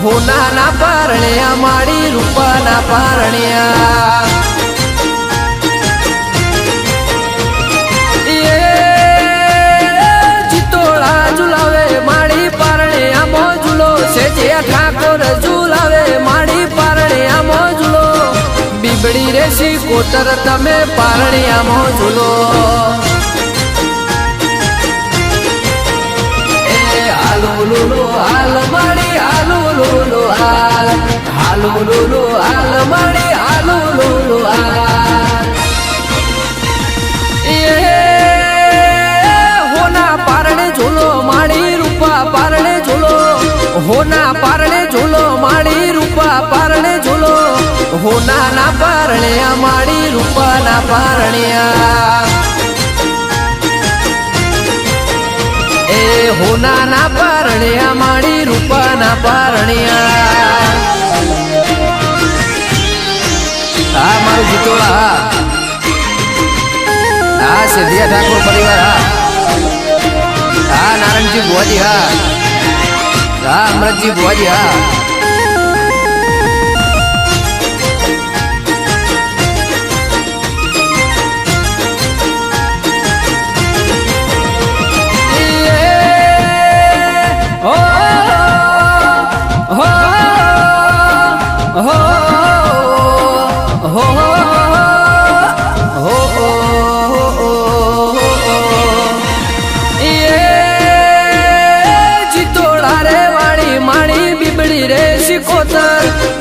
હોનાના પારણ્યા માડી રૂપાના પારણ્યા જીતોળા ઝુલાવે માડી પારણ્યા મોજુલો સેજે ઠાકોર ઝુલાવે માડી પારણ્યા મોજુલો બીબડી રેસી કોતર તમે પારણ્યા મોજુલો હાલો હાલ માડી હાલો હાલ હાલો હાલ માડી હાલો હાલ હોના પારણે ઝૂલો માડી રૂપા પારણે ઝૂલો હોના પારણે ઝૂલો માડી રૂપા પારણે ઝૂલો હોનાના પારણે માડી રૂપાના પારણ્યા હોનાના પારણ્યા માડી રૂપાના પારણ્યા હા મારું જીતોળા હા સિદ્ધિયા ઠાકોર પરિવાર હા નારાયણજી ભુવાજી હા અમરતજી ભુવાજી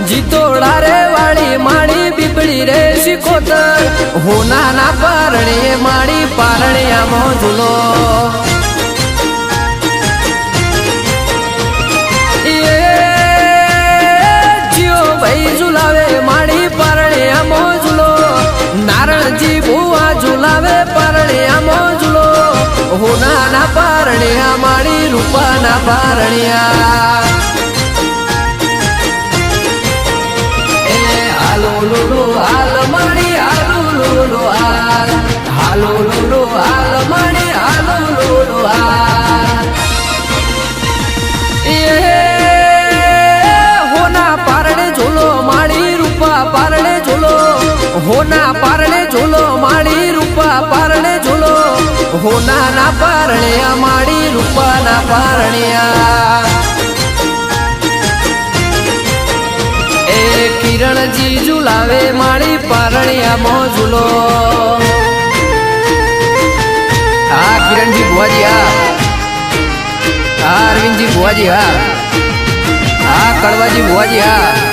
જીતોળા રે વાળી માડી બીબડી રે શિકોતર હોનાના પારણે માડી પારણ્યા મોજુલો જીઓ ભાઈ ઝુલાવે માડી પારણ્યા મોજુલો નારણજી ભુવા ઝુલાવે પારણ્યા મોજુલો હોનાના પારણ્યા માડી રૂપાના પારણ્યા હાલ માડી હાલો હાલ હાલો હાલ માડી હાલો હાલ હોના પારણે ઝૂલો માડી રૂપા પારણે ઝૂલો હોના પારણે ઝૂલો માડી રૂપા પારણે ઝૂલો હોનાના પારણે માડી રૂપાના પારણ્યા કિરણજી ઝુલાવે માડી પારણ્યા મોજુલો હા કિરણજી ભુવાજી હા અરવિંદજી ભુવાજી હા કડવાજી ભુવાજી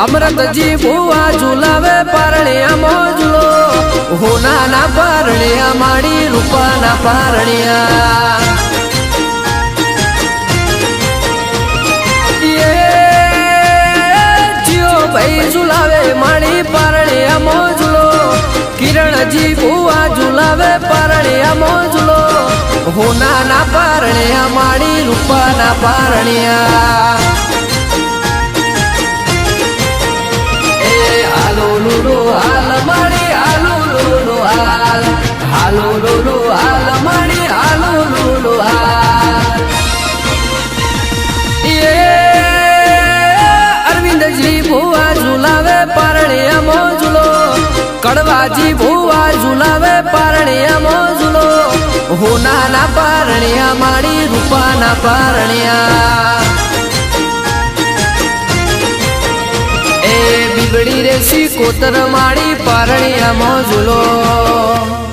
અમરતજી ભુવા ઝુલાવે પારણ્યા મોજુલો હોનાના પારણ્યા માડી રૂપાના પારણ્યા જીઓ ભાઈ ઝુલાવે માડી પારણ્યા મોજુલો કિરણજી ભુવા ઝુલાવે પારણ્યા મોજુલો હોનાના પારણ્યા માડી રૂપાના પારણ્યા હાલ માડી હાલો હાલ હાલો હાલ માડી હાલો હાલ અરવિંદજી ભુવા ઝુલાવે પારણ્યા મોજુલો કડવાજી ભુવા ઝુલાવે પારણ્યા મોજુલો હોનાના પારણ્યા માડી રૂપાના પારણ્યા બીબડી રે શિકોતર માડી પારણ્યા મોજુલો